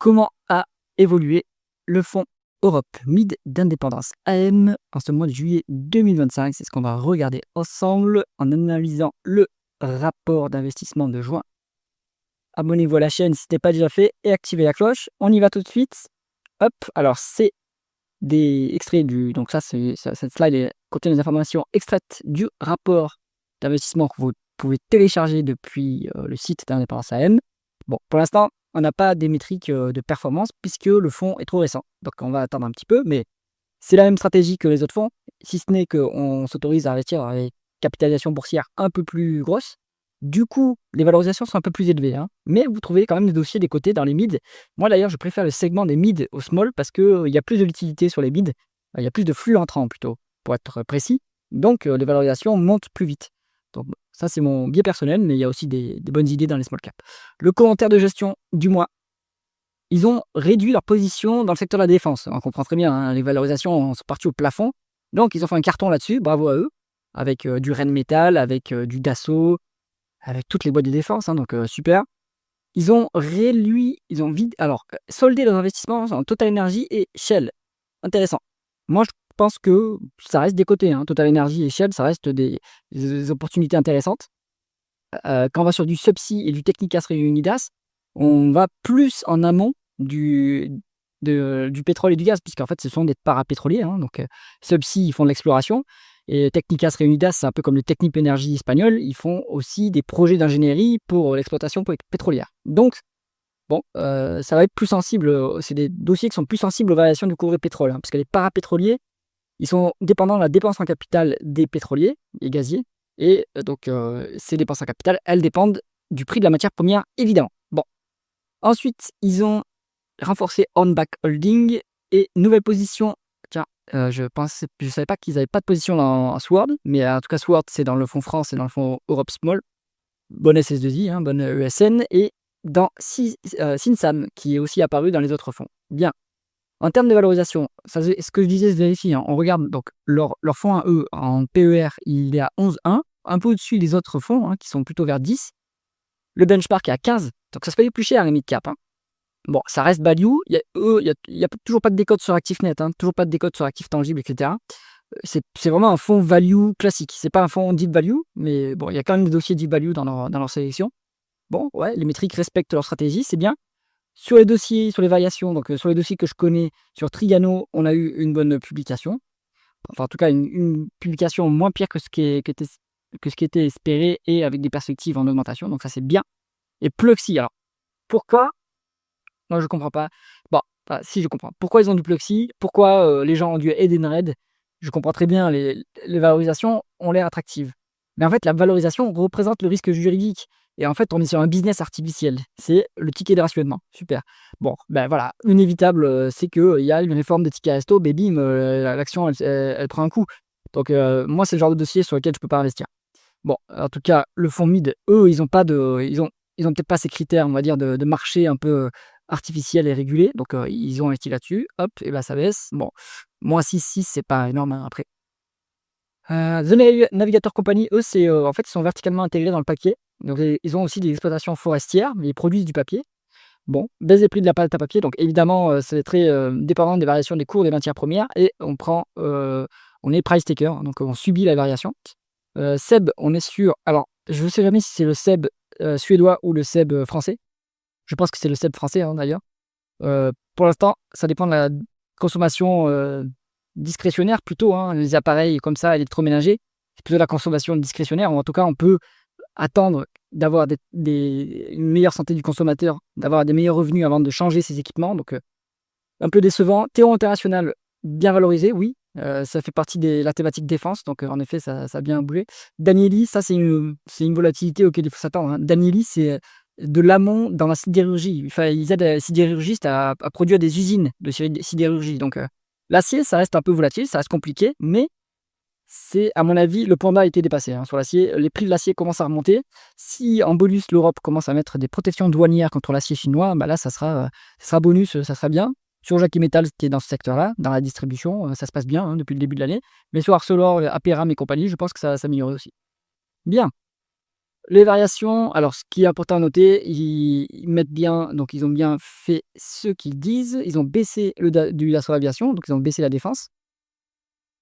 comment a évolué le fonds Europe Mid d'indépendance AM en ce mois de juillet 2025. C'est ce qu'on va regarder ensemble en analysant le rapport d'investissement de juin. Abonnez-vous à la chaîne si ce n'est pas déjà fait et activez la cloche. On y va tout de suite. Hop, alors c'est des extraits du... Donc cette slide contient des informations extraites du rapport d'investissement que vous pouvez télécharger depuis le site d'indépendance AM. Bon, pour l'instant, on n'a pas des métriques de performance puisque le fonds est trop récent. Donc on va attendre un petit peu, mais c'est la même stratégie que les autres fonds, si ce n'est qu'on s'autorise à investir avec capitalisation boursière un peu plus grosse. Du coup, les valorisations sont un peu plus élevées, hein. Mais vous trouvez quand même des dossiers des côtés dans les mids. Moi d'ailleurs, je préfère le segment des mids au small parce qu'il y a plus de liquidité sur les mids, il y a plus de flux entrant plutôt, pour être précis. Donc les valorisations montent plus vite. Donc ça c'est mon biais personnel, mais il y a aussi des bonnes idées dans les small caps. Le commentaire de gestion du mois. Ils ont réduit leur position dans le secteur de la défense. On comprend très bien, hein, les valorisations sont parties au plafond. Donc ils ont fait un carton là-dessus, bravo à eux, avec du Rheinmetall, avec du Dassault, avec toutes les boîtes de défense, hein, donc super. Ils ont soldé leurs investissements en Total Energy et Shell. Intéressant. Moi, je pense que ça reste des côtés, hein. Total Energy et Shell, ça reste des opportunités intéressantes. Quand on va sur du Subsea et du Technicas Reunidas, on va plus en amont du pétrole et du gaz, puisqu'en fait, ce sont des parapétroliers, hein. Donc, Subsea, ils font de l'exploration. Et Technicas Reunidas, c'est un peu comme le Technip Energy espagnol, ils font aussi des projets d'ingénierie pour l'exploitation pétrolière. Donc, bon, ça va être plus sensible, c'est des dossiers qui sont plus sensibles aux variations du cours du pétrole, hein, parce que les parapétroliers, ils sont dépendants de la dépense en capital des pétroliers et gaziers. Et donc, ces dépenses en capital, elles dépendent du prix de la matière première, évidemment. Bon. Ensuite, ils ont renforcé On-Back Holding et nouvelle position. Tiens, je savais pas qu'ils n'avaient pas de position dans Sword, mais en tout cas, Sword, c'est dans le fonds France et dans le fonds Europe Small. Bonne SS2I, hein, bonne ESN. Et dans Sinsam, qui est aussi apparu dans les autres fonds. Bien. En termes de valorisation, ce que je disais se vérifie, hein. On regarde donc leur fonds à eux en PER, il est à 11,1, un peu au-dessus des autres fonds, hein, qui sont plutôt vers 10. Le benchmark est à 15, donc ça se paye plus cher les mid-cap, hein. Bon, ça reste value. Il y a toujours pas de décote sur actif net, hein, toujours pas de décote sur actif tangible, etc. C'est vraiment un fonds value classique. C'est pas un fonds deep value, mais bon, il y a quand même des dossiers deep value dans leur sélection. Bon, ouais, les métriques respectent leur stratégie, c'est bien. Sur les dossiers, sur les variations, donc sur les dossiers que je connais, sur Trigano, on a eu une bonne publication. Enfin, en tout cas, une publication moins pire que ce qui était espéré et avec des perspectives en augmentation. Donc ça, c'est bien. Et Pluxee, alors, pourquoi? Moi, je comprends pas. Bon, si, je comprends. Pourquoi ils ont du Pluxee? Pourquoi les gens ont du Edenred? Je comprends très bien, les valorisations ont l'air attractives. Mais en fait, la valorisation représente le risque juridique. Et en fait, on est sur un business artificiel. C'est le ticket de rationnement. Super. Bon, ben voilà, inévitable, c'est qu'il y a une réforme des tickets resto, et bim, l'action, elle prend un coup. Donc, moi, c'est le genre de dossier sur lequel je ne peux pas investir. Bon, en tout cas, le fonds mid, eux, ils ont peut-être pas ces critères, on va dire, de marché un peu artificiel et régulé. Donc, ils ont investi là-dessus. Hop, et ben ça baisse. Bon, moins 6, c'est pas énorme, hein, après. The Navigator Company, eux, en fait, ils sont verticalement intégrés dans le papier. Donc, ils ont aussi des exploitations forestières, mais ils produisent du papier. Bon, baisse des prix de la pâte à papier. Donc, évidemment, c'est très dépendant des variations des cours des matières premières. Et on est price taker, hein, donc on subit la variation. SEB, on est sur... Alors, je ne sais jamais si c'est le SEB suédois ou le SEB français. Je pense que c'est le SEB français, hein, d'ailleurs. Pour l'instant, ça dépend de la consommation discrétionnaire plutôt, hein. Les appareils comme ça, électroménagers, c'est plutôt la consommation discrétionnaire. Ou en tout cas, on peut attendre d'avoir une meilleure santé du consommateur, d'avoir des meilleurs revenus avant de changer ses équipements. Donc, un peu décevant. Théo International, bien valorisé, oui. Ça fait partie de la thématique défense, donc en effet, ça a bien bougé. Danieli, ça, c'est une volatilité auquel il faut s'attendre, hein. Danieli, c'est de l'amont dans la sidérurgie. Enfin, ils aident les sidérurgistes à produire des usines de sidérurgie. Donc, l'acier, ça reste un peu volatile, ça reste compliqué, mais c'est, à mon avis, le point bas a été dépassé, hein, sur l'acier. Les prix de l'acier commencent à remonter. Si en bonus, l'Europe commence à mettre des protections douanières contre l'acier chinois, bah là, ça sera bonus, ça sera bien. Sur Jackie Metal, qui est dans ce secteur-là, dans la distribution, ça se passe bien, hein, depuis le début de l'année. Mais sur Arcelor, Aperam et compagnie, je pense que ça va s'améliorer aussi. Bien. Les variations, alors ce qui est important à noter, ils mettent bien, donc ils ont bien fait ce qu'ils disent. Ils ont baissé du Dassault Aviation, donc ils ont baissé la défense.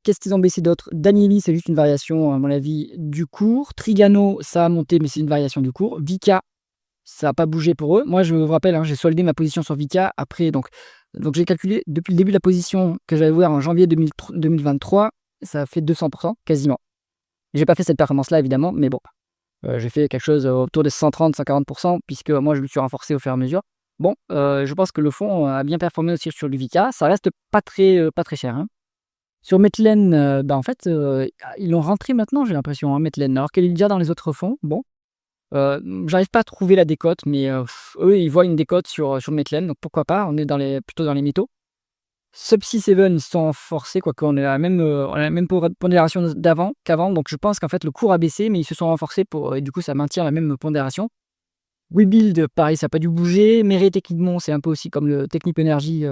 Qu'est-ce qu'ils ont baissé d'autre? Danieli, c'est juste une variation, à mon avis, du cours. Trigano, ça a monté, mais c'est une variation du cours. Vika, ça n'a pas bougé pour eux. Moi, je vous rappelle, hein, j'ai soldé ma position sur Vika. Après, donc j'ai calculé depuis le début de la position que j'avais ouvert en janvier 2023, ça a fait 200%, quasiment. J'ai pas fait cette performance-là, évidemment, mais bon, j'ai fait quelque chose autour de 130-140%, puisque moi, je me suis renforcé au fur et à mesure. Bon, je pense que le fond a bien performé aussi sur le Vika. Ça reste pas très cher, hein. Sur Metlen, bah, en fait, ils l'ont rentré maintenant, j'ai l'impression, hein, Metlen, alors qu'elle est déjà dans les autres fonds. Bon, j'arrive pas à trouver la décote, mais eux, ils voient une décote sur Metlen, donc pourquoi pas, on est plutôt dans les métaux. Subsea 7, ils se sont renforcés, quoique on a la même pondération qu'avant, donc je pense qu'en fait, le cours a baissé, mais ils se sont renforcés et du coup, ça maintient la même pondération. Webuild, pareil, ça n'a pas dû bouger. Meret Technipemont, c'est un peu aussi comme le Technip Energy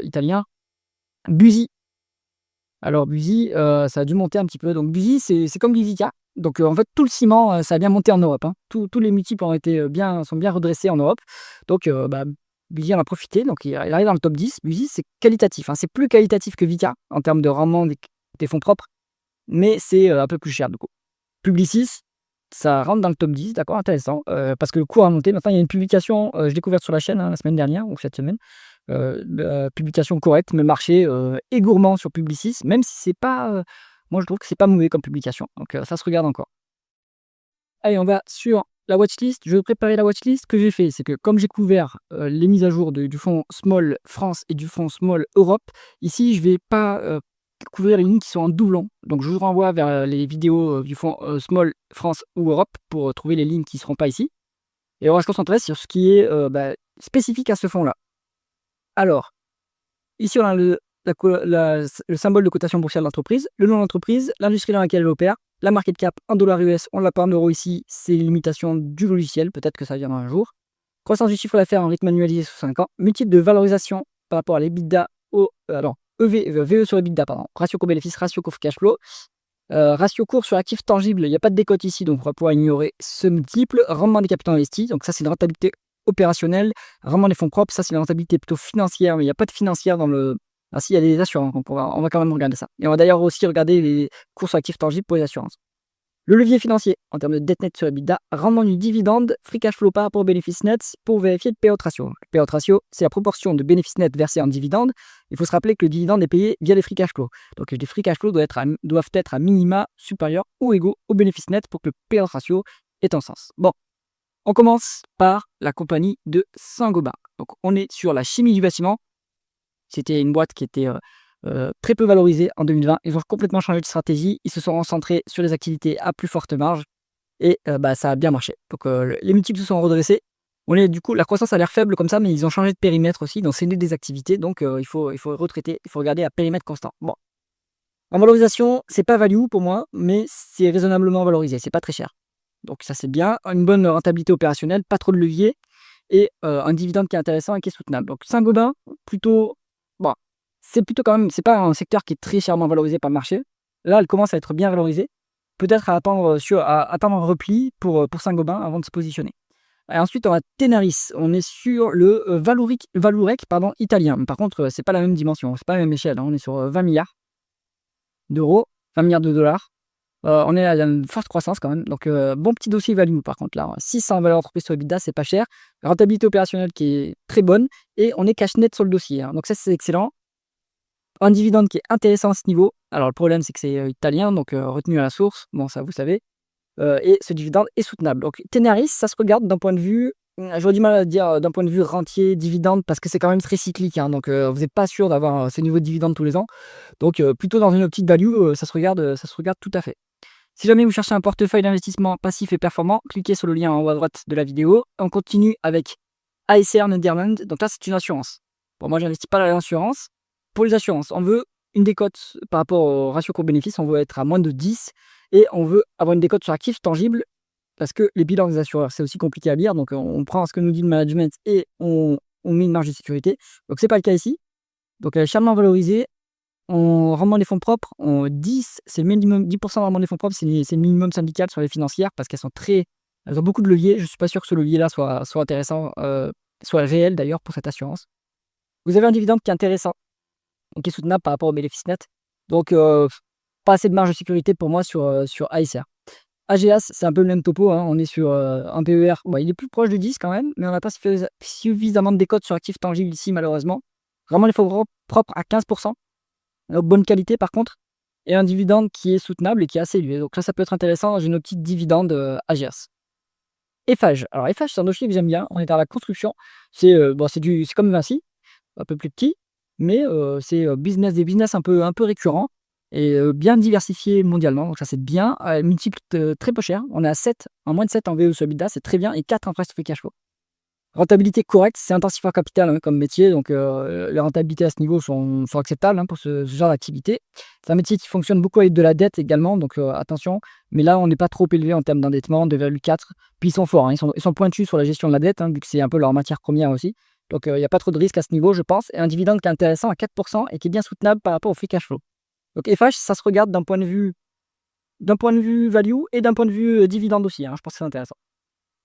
italien. Buzy. Alors Buzy, ça a dû monter un petit peu. Donc Buzy, c'est comme Vika. Donc en fait, tout le ciment, ça a bien monté en Europe, hein. Tous les multiples sont bien redressés en Europe. Donc bah, Buzy en a profité. Donc il arrive dans le top 10. Buzy, c'est qualitatif, hein. C'est plus qualitatif que Vika en termes de rendement des fonds propres, mais c'est un peu plus cher du coup. Publicis, ça rentre dans le top 10, d'accord, intéressant, parce que le cours a monté. Maintenant, il y a une publication, je l'ai découverte sur la chaîne, hein, la semaine dernière ou cette semaine. Publication correcte, mais marché est gourmand sur Publicis, même si c'est pas, moi je trouve que c'est pas mauvais comme publication, donc ça se regarde encore. Allez, on va sur la watchlist. Je vais préparer la watchlist. Ce que j'ai fait, c'est que comme j'ai couvert les mises à jour du fonds Small France et du fonds Small Europe, ici je vais pas couvrir les lignes qui sont en doublon. Donc je vous renvoie vers les vidéos du fonds Small France ou Europe pour trouver les lignes qui ne seront pas ici. Et on va se concentrer sur ce qui est spécifique à ce fonds-là. Alors, ici, on a le symbole de cotation boursière de l'entreprise, le nom de l'entreprise, l'industrie dans laquelle elle opère, la market cap en dollars US, on ne l'a pas en euros ici, c'est une limitation du logiciel, peut-être que ça viendra un jour. Croissance du chiffre d'affaires en rythme annualisé sur 5 ans, multiple de valorisation par rapport à l'EBITDA, VE sur EBITDA, pardon, ratio co-bénéfice, ratio co-free cash flow, ratio cours sur actifs tangibles, il n'y a pas de décote ici, donc on va pouvoir ignorer ce multiple, rendement des capitaux investis, donc ça c'est une rentabilité opérationnelle, rendement des fonds propres, ça c'est une rentabilité plutôt financière, mais il n'y a pas de financière dans le... Ah si, il y a des assurances, donc on va quand même regarder ça. Et on va d'ailleurs aussi regarder les cours sur actifs tangibles pour les assurances. Le levier financier, en termes de dette nette sur EBITDA, rendement du dividende, free cash flow par rapport au bénéfice net, pour vérifier le payout ratio. Le payout ratio, c'est la proportion de bénéfice net versé en dividende. Il faut se rappeler que le dividende est payé via les free cash flow. Donc les free cash flow doivent être à minima supérieurs ou égaux au bénéfice net pour que le payout ratio ait un sens. Bon, on commence par la compagnie de Saint-Gobain. Donc on est sur la chimie du bâtiment. C'était une boîte qui était très peu valorisée en 2020. Ils ont complètement changé de stratégie. Ils se sont concentrés sur les activités à plus forte marge et ça a bien marché. Donc les multiples se sont redressés. Du coup, la croissance a l'air faible comme ça, mais ils ont changé de périmètre aussi, ils ont cédé des activités, donc il faut retraiter, il faut regarder à périmètre constant. Bon. En valorisation, c'est pas value pour moi, mais c'est raisonnablement valorisé, c'est pas très cher. Donc ça c'est bien, une bonne rentabilité opérationnelle, pas trop de levier, et un dividende qui est intéressant et qui est soutenable. Donc Saint-Gobain, plutôt, bon, c'est plutôt quand même, c'est pas un secteur qui est très chèrement valorisé par le marché. Là, elle commence à être bien valorisée. Peut-être à attendre un repli pour Saint-Gobain avant de se positionner. Et ensuite, on a Tenaris. On est sur le Vallourec italien. Par contre, c'est pas la même dimension, c'est pas la même échelle, hein. On est sur 20 milliards d'euros, 20 milliards de dollars. On est à une forte croissance quand même. Donc, bon petit dossier value par contre là. 600 valeurs d'entreprise sur EBITDA, c'est pas cher. Rentabilité opérationnelle qui est très bonne. Et on est cash net sur le dossier, hein. Donc, ça, c'est excellent. Un dividende qui est intéressant à ce niveau. Alors, le problème, c'est que c'est italien, donc retenu à la source. Bon, ça, vous savez. Et ce dividende est soutenable. Donc, Tenaris, ça se regarde d'un point de vue. J'aurais du mal à dire d'un point de vue rentier, dividende, parce que c'est quand même très cyclique, hein. Donc, vous n'êtes pas sûr d'avoir ce niveau de dividende tous les ans. Donc, plutôt dans une optique value, ça se regarde tout à fait. Si jamais vous cherchez un portefeuille d'investissement passif et performant, cliquez sur le lien en haut à droite de la vidéo. On continue avec ASR Nederland. Donc là, c'est une assurance. Bon, moi, j'investis pas dans l'assurance. Pour les assurances, on veut une décote par rapport au ratio court-bénéfice. On veut être à moins de 10 et on veut avoir une décote sur actifs tangibles parce que les bilans des assureurs, c'est aussi compliqué à lire. Donc, on prend ce que nous dit le management et on met une marge de sécurité. Donc, c'est pas le cas ici. Donc, elle est chèrement valorisée. rendement des fonds propres, 10, c'est le minimum, 10% de rendement des fonds propres, c'est le minimum syndical sur les financières parce elles ont beaucoup de leviers. Je ne suis pas sûr que ce levier-là soit intéressant, soit réel d'ailleurs pour cette assurance. Vous avez un dividende qui est intéressant, donc qui est soutenable par rapport au bénéfice net. Donc, pas assez de marge de sécurité pour moi sur ASR. AGAS, c'est un peu le même topo, hein. On est sur un PER. Bon, il est plus proche de 10 quand même, mais on n'a pas suffisamment de décote sur actifs tangibles ici, malheureusement. Vraiment, les fonds propres à 15%. Bonne qualité, par contre. Et un dividende qui est soutenable et qui est assez élevé. Donc là, ça peut être intéressant. J'ai une petite dividende AGAS. Eiffage. Alors, Eiffage, c'est un dossier que j'aime bien. On est dans la construction. C'est comme Vinci, un peu plus petit, mais c'est des business un peu récurrents et bien diversifiés mondialement. Donc ça, c'est bien. Multiple très peu cher. On est à 7, en moins de 7 en VE sur EBITDA, c'est très bien. Et 4 en price to free cash flow. Rentabilité correcte, c'est intensif en capital, hein, comme métier. Donc les rentabilités à ce niveau sont acceptables, hein, pour ce genre d'activité. C'est un métier qui fonctionne beaucoup avec de la dette également. Donc attention. Mais là, on n'est pas trop élevé en termes d'endettement, 2,4. Puis ils sont forts, hein, ils sont pointus sur la gestion de la dette, hein, vu que c'est un peu leur matière première aussi. Donc il n'y a pas trop de risque à ce niveau, je pense. Et un dividende qui est intéressant à 4% et qui est bien soutenable par rapport au free cash flow. Donc FH, ça se regarde d'un point de vue value et d'un point de vue dividende aussi, hein. Je pense que c'est intéressant.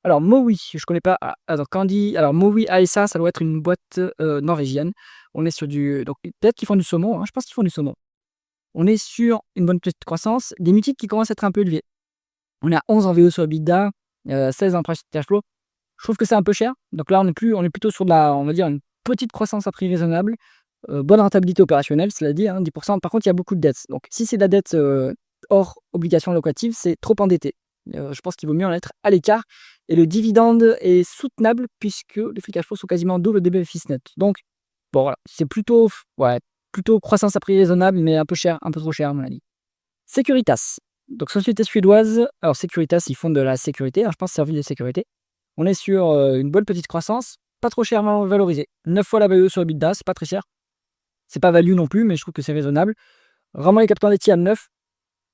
Alors Mowi, je connais pas. Alors quand on dit Mowi ASA, ça doit être une boîte norvégienne. On est sur donc peut-être qu'ils font du saumon, hein. Je pense qu'ils font du saumon. On est sur une bonne petite croissance, des multiples qui commencent à être un peu élevés. On est à 11 en VE sur EBITDA, 16 en price to cash flow. Je trouve que c'est un peu cher. Donc là, on est plutôt sur on va dire, une petite croissance à prix raisonnable. Bonne rentabilité opérationnelle, cela dit, hein, 10%. Par contre, il y a beaucoup de dettes. Donc si c'est de la dette hors obligation locative, c'est trop endetté. Je pense qu'il vaut mieux en être à l'écart. Et le dividende est soutenable puisque les free cash flow sont quasiment double des bénéfices nets. Donc, bon, voilà, c'est plutôt croissance à prix raisonnable, mais un peu cher, un peu trop cher à mon avis. Securitas. Donc, société suédoise. Alors, Securitas, ils font de la sécurité, hein, je pense, service de sécurité. On est sur une bonne petite croissance, pas trop chèrement valorisé. 9 fois la value sur EBITDA, c'est pas très cher. C'est pas value non plus, mais je trouve que c'est raisonnable. Vraiment, les capitaux laitiers à 9,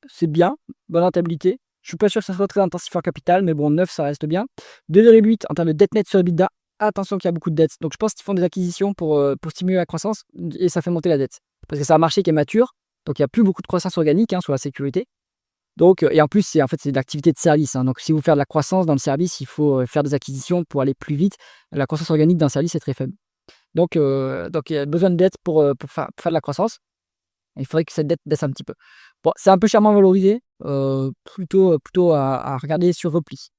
c'est bien, bonne rentabilité. Je suis pas sûr que ça soit très intensif en capital, mais bon, 9, ça reste bien. 2,8 en termes de dette nette sur EBITDA. Attention qu'il y a beaucoup de dettes. Donc je pense qu'ils font des acquisitions pour stimuler la croissance et ça fait monter la dette. Parce que c'est un marché qui est mature, donc il n'y a plus beaucoup de croissance organique, hein, sur la sécurité. Donc, et en plus, c'est de l'activité de service, hein. Donc si vous faites de la croissance dans le service, il faut faire des acquisitions pour aller plus vite. La croissance organique d'un service est très faible. Donc il y a besoin de dettes pour faire de la croissance. Il faudrait que cette dette baisse un petit peu. Bon, c'est un peu chèrement valorisé, plutôt à regarder sur repli.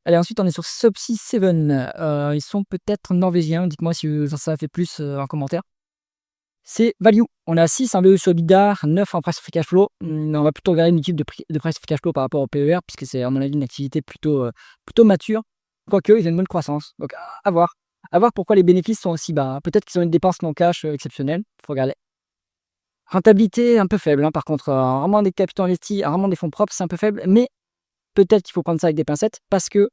Allez, ensuite, on est sur Subsea 7. Ils sont peut-être norvégiens. Dites-moi si vous en savez plus en commentaire. C'est value. On est à 6 en VE sur EBITDA, 9 en price free cash flow. On va plutôt regarder une type de price free cash flow par rapport au PER, puisque c'est, à mon avis, une activité plutôt mature. Quoique, ils ont une bonne croissance. Donc, à voir. À voir pourquoi les bénéfices sont aussi bas, hein. Peut-être qu'ils ont une dépense non cash exceptionnelle. Il faut regarder. Rentabilité un peu faible, hein, par contre, vraiment des capitaux investis, vraiment des fonds propres, c'est un peu faible, mais peut-être qu'il faut prendre ça avec des pincettes parce que,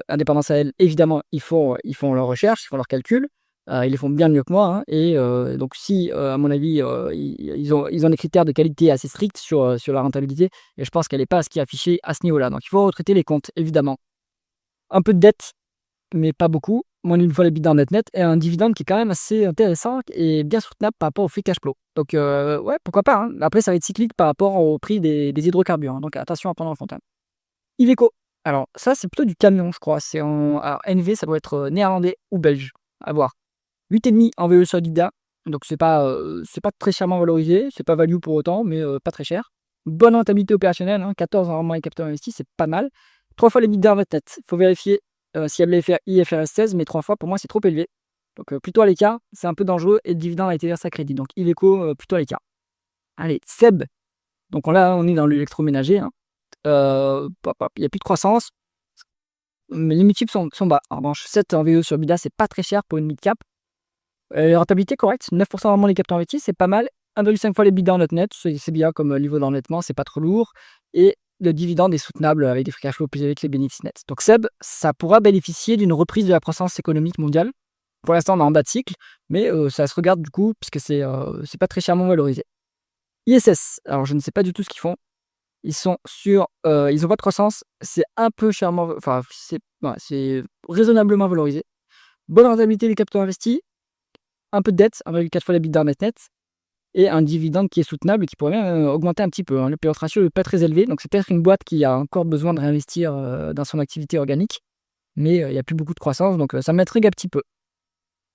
indépendance à elles, évidemment, ils font leurs recherches, ils font leurs calculs, ils les font bien mieux que moi, hein, et donc si, à mon avis, ils ont des critères de qualité assez stricts sur la rentabilité et je pense qu'elle n'est pas à ce qui est affiché à ce niveau-là. Donc il faut retraiter les comptes, évidemment. Un peu de dette, mais pas beaucoup. Moins d'une fois l'EBITDA en net et un dividende qui est quand même assez intéressant et bien soutenable par rapport au free cash flow. Donc, ouais, pourquoi pas, hein. Après, ça va être cyclique par rapport au prix des hydrocarbures, hein, donc attention à prendre en compte, hein. Iveco. Alors, ça, c'est plutôt du camion, je crois. Alors, NV, ça doit être néerlandais ou belge. À voir. 8,5 en VE sur EBITDA. Donc, c'est pas très chèrement valorisé. C'est pas value pour autant, mais pas très cher. Bonne rentabilité opérationnelle, hein, 14 en rendement et capital investi, c'est pas mal. 3 fois l'EBITDA en net. Il faut vérifier s'il y a IFRS 16, mais 3 fois, pour moi, c'est trop élevé. Donc, plutôt à l'écart, c'est un peu dangereux et le dividende a été versé à crédit. Donc, Iveco, plutôt à l'écart. Allez, Seb. Donc, là, on est dans l'électroménager, hein. Il n'y a plus de croissance, mais les multiples sont bas. En revanche, 7 en VE sur EBITDA, c'est pas très cher pour une mid-cap. Rentabilité correcte, 9% vraiment les capitaux investis, c'est pas mal. 1,5 fois les EBITDA en net, c'est bien comme niveau d'endettement, c'est pas trop lourd. Et le dividende est soutenable avec des free cash flow plus élevés que les bénéfices nets. Donc Seb, ça pourra bénéficier d'une reprise de la croissance économique mondiale. Pour l'instant, on est en bas de cycle, mais ça se regarde du coup, puisque c'est pas très chèrement valorisé. ISS, alors je ne sais pas du tout ce qu'ils font. Ils ont pas de croissance, c'est un peu chèrement, enfin, c'est raisonnablement valorisé. Bonne rentabilité des capitaux investis, un peu de dette, 1,4 fois l'EBITDA net. et un dividende qui est soutenable et qui pourrait même, augmenter un petit peu, hein. Le payout ratio est pas très élevé, donc c'est peut-être une boîte qui a encore besoin de réinvestir, dans son activité organique, mais, il y a plus beaucoup de croissance, donc, ça m'intrigue un petit peu.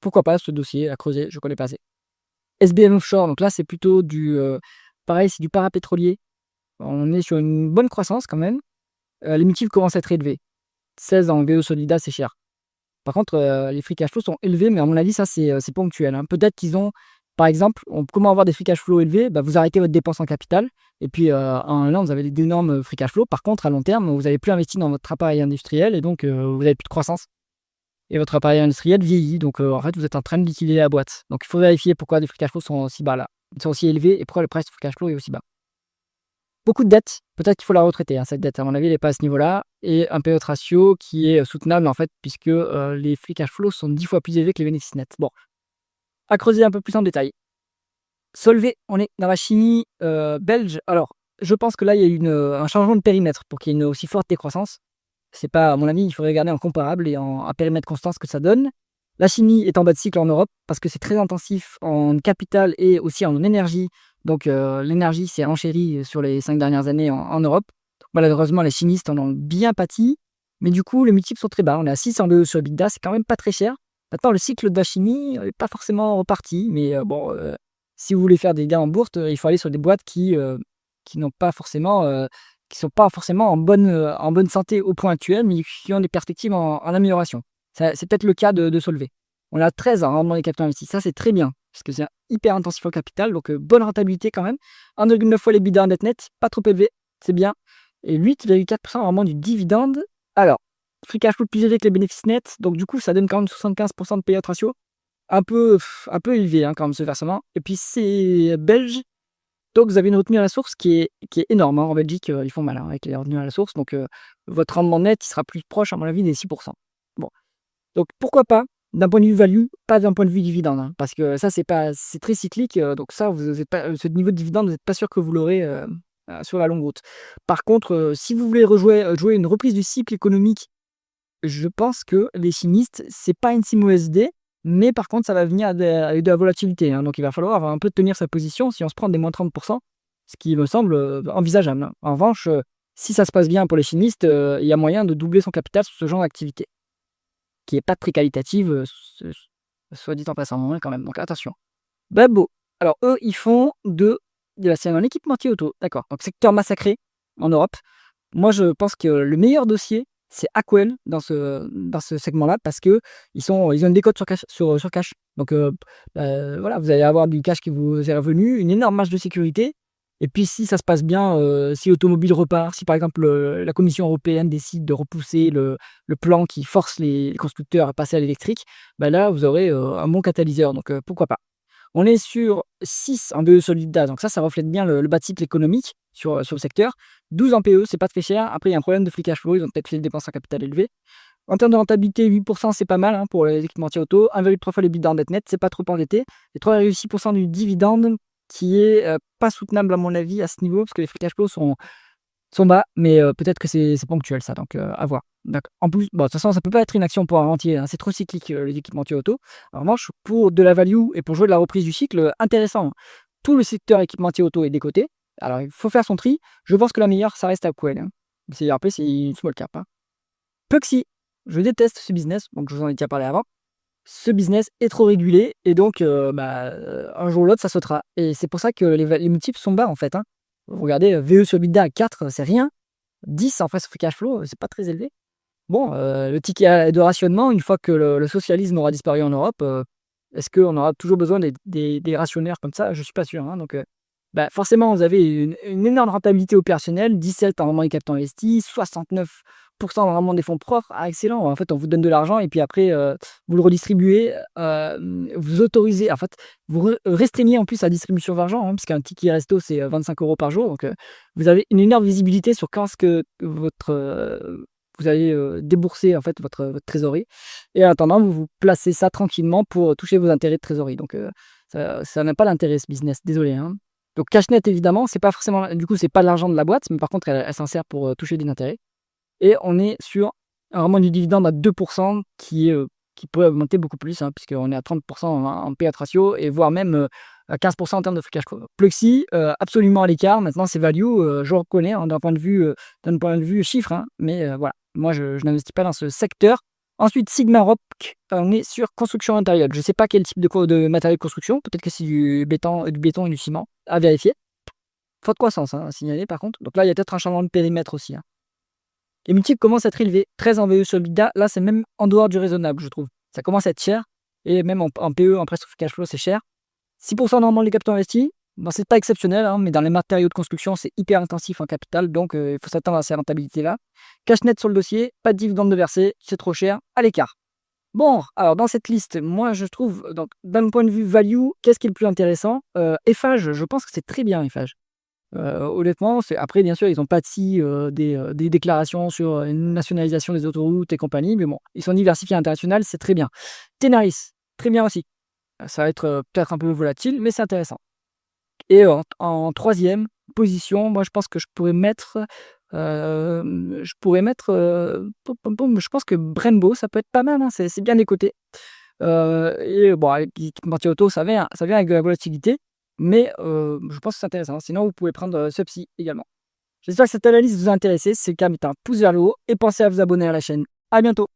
Pourquoi pas ce dossier à creuser? Je connais pas assez. SBM Offshore, donc là, c'est plutôt pareil, c'est du parapétrolier. On est sur une bonne croissance quand même. Les multiples commencent à être élevés. 16 en VE Solida, c'est cher. Par contre, les free cash flow sont élevés, mais à mon avis, ça, c'est ponctuel, hein. Peut-être qu'ils ont par exemple, comment avoir des free cash flow élevés? Bah, vous arrêtez votre dépense en capital et puis, en 1 an, vous avez d'énormes free cash flow. Par contre, à long terme, vous avez plus investi dans votre appareil industriel et donc, vous avez plus de croissance et votre appareil industriel vieillit. Donc, en fait, vous êtes en train de liquider la boîte. Donc il faut vérifier pourquoi les free cash flow sont aussi bas là. Ils sont aussi élevés et pourquoi le price to free cash flow est aussi bas. Beaucoup de dettes, peut-être qu'il faut la retraiter, hein, cette dette. À mon avis, elle est pas à ce niveau-là et un payout ratio qui est, soutenable, en fait, puisque, les free cash flow sont 10 fois plus élevés que les bénéfices nets. Bon, à creuser un peu plus en détail. Solvay, on est dans la chimie, belge. Alors, je pense que là, il y a eu un changement de périmètre pour qu'il y ait une aussi forte décroissance. C'est pas à mon avis, il faudrait regarder en comparable et en à périmètre constant ce que ça donne. La chimie est en bas de cycle en Europe parce que c'est très intensif en capital et aussi en énergie. Donc, l'énergie s'est renchérie sur les 5 dernières années en Europe. Donc malheureusement, les chimistes en ont bien pâti, mais du coup, les multiples sont très bas. On est à 6 en BE sur EBITDA, c'est quand même pas très cher. Maintenant, le cycle de la chimie n'est pas forcément reparti, mais bon, si vous voulez faire des gains en bourse, il faut aller sur des boîtes qui n'ont pas forcément, qui sont pas forcément en bonne santé au point actuel, mais qui ont des perspectives en amélioration. C'est peut-être le cas de Solvay. On a 13 en rendement des capitaux investis. Ça, c'est très bien, parce que c'est hyper intensif en capital, donc bonne rentabilité quand même. 1,9 fois l'EBITDA net, pas trop élevé, c'est bien. Et 8,4% en rendement du dividende. Alors, free cash flow plus élevé que les bénéfices nets, donc du coup, ça donne quand même 75% de payout ratio. Un peu élevé, hein, quand même, ce versement. Et puis, c'est belge, donc vous avez une retenue à la source qui est énorme, hein. En Belgique, ils font mal, hein, avec les retenues à la source, donc votre rendement net, il sera plus proche, à mon avis, des 6%. Bon, donc pourquoi pas, d'un point de vue value, pas d'un point de vue dividende, hein, parce que ça, c'est très cyclique, donc ça, vous êtes pas ce niveau de dividende, vous n'êtes pas sûr que vous l'aurez, sur la longue route. Par contre, si vous voulez jouer une reprise du cycle économique, je pense que les chimistes, c'est pas une si mauvaise idée, mais par contre, ça va venir avec de la volatilité, hein, donc il va falloir un peu tenir sa position si on se prend des -30%, ce qui me semble, envisageable, hein. En revanche, si ça se passe bien pour les chimistes, il y a moyen de doubler son capital sur ce genre d'activité, qui est pas très qualitative, soit dit en passant, hein, quand même, donc attention. Babbo, alors eux, ils font c'est un équipementier auto, d'accord, donc secteur massacré en Europe. Moi, je pense que le meilleur dossier, c'est Aquel dans ce segment-là parce qu'ils ils ont une décote sur cash. Donc, voilà, vous allez avoir du cash qui vous est revenu, une énorme marge de sécurité. Et puis, si ça se passe bien, si l'automobile repart, si par exemple la Commission européenne décide de repousser le plan qui force les constructeurs à passer à l'électrique, bah là, vous aurez un bon catalyseur. Donc, pourquoi pas. On est sur 6 en BE Solida, donc ça reflète bien le bas de cycle économique sur le secteur. 12 en PE, c'est pas très cher. Après, il y a un problème de free cash flow, ils ont peut-être fait des dépenses en capital élevé. En termes de rentabilité, 8%, c'est pas mal, hein, pour les équipementiers auto. 1,3 fois l'EBITDA en dette net, c'est pas trop endetté. Et 3,6% du dividende qui est pas soutenable à mon avis à ce niveau, parce que les free cash flow sont bas, mais peut-être que c'est ponctuel ça, donc à voir. En plus, bon, de toute façon, ça peut pas être une action pour un rentier, hein, c'est trop cyclique, les équipementiers auto. En revanche, pour de la value et pour jouer de la reprise du cycle, intéressant, hein. Tout le secteur équipementier auto est décoté. Alors il faut faire son tri. Je pense que la meilleure, ça reste Aquel, hein. Après, c'est une small cap, hein. Pluxee, je déteste ce business, donc je vous en ai déjà parlé avant. Ce business est trop régulé et donc un jour ou l'autre, ça sautera et c'est pour ça que les multiples sont bas, en fait, hein. Vous regardez, VE sur EBITDA à 4, c'est rien. 10 en face free cash flow, c'est pas très élevé. Bon, le ticket de rationnement, une fois que le socialisme aura disparu en Europe, est-ce qu'on aura toujours besoin des rationnaires comme ça? Je suis pas sûr, hein, donc bah, forcément, vous avez une énorme rentabilité opérationnelle, 17 en rendement des capitaux investis, 69% en rendement des fonds propres. Ah, excellent! En fait, on vous donne de l'argent et puis après, vous le redistribuez, vous autorisez en fait, vous restreignez en plus la distribution d'argent, hein, puisqu'un ticket resto, c'est 25 € par jour. Donc, vous avez une énorme visibilité sur quand est-ce que vous allez débourser en fait votre trésorerie. Et en attendant, vous vous placez ça tranquillement pour toucher vos intérêts de trésorerie. Donc, ça n'a pas d'intérêt ce business, désolé, hein. Donc Cashnet évidemment, c'est pas forcément du coup, c'est pas l'argent de la boîte, mais par contre elle s'en sert pour, toucher des intérêts et on est sur un rendement du dividende à 2 qui pourrait augmenter beaucoup plus, hein, puisqu'on est à 30 en payout ratio et voire même, 15% en termes de free cash flow. Pluxee, absolument à l'écart. Maintenant, c'est value, je reconnais hein, d'un point de vue chiffre, hein, mais voilà. Moi, je n'investis pas dans ce secteur. Ensuite, Sigma Rock, on est sur construction intérieure. Je ne sais pas quel type de matériel de construction. Peut-être que c'est du béton et du ciment. À vérifier. Forte croissance, hein, à signaler par contre. Donc là, il y a peut-être un changement de périmètre aussi. Hein. Les multiples commencent à être élevés. 13 en VE sur le EBITDA. Là, c'est même en dehors du raisonnable, je trouve. Ça commence à être cher. Et même en PE, en presque cash flow, c'est cher. 6% normalement les capitaux investis. Bon, c'est pas exceptionnel, hein, mais dans les matériaux de construction, c'est hyper intensif en capital, donc il faut s'attendre à ces rentabilités-là. Cash net sur le dossier, pas de dividende de versé, c'est trop cher, à l'écart. Bon, alors dans cette liste, moi je trouve, donc d'un point de vue value, qu'est-ce qui est le plus intéressant Eiffage, je pense que c'est très bien Eiffage. Honnêtement, après bien sûr, ils n'ont pas des déclarations sur une nationalisation des autoroutes et compagnie, mais bon, ils sont diversifiés à l'international, c'est très bien. Tenaris, très bien aussi. Ça va être peut-être un peu volatile, mais c'est intéressant. Et en troisième position, moi je pense que je pourrais mettre, je pense que Brembo, ça peut être pas mal, hein, c'est bien décoté. Et bon, avec l'équipementier auto, ça vient avec de la volatilité, mais je pense que c'est intéressant. Sinon, vous pouvez prendre Subsea également. J'espère que cette analyse vous a intéressé. Si c'est le cas, mettez un pouce vers le haut et pensez à vous abonner à la chaîne. À bientôt.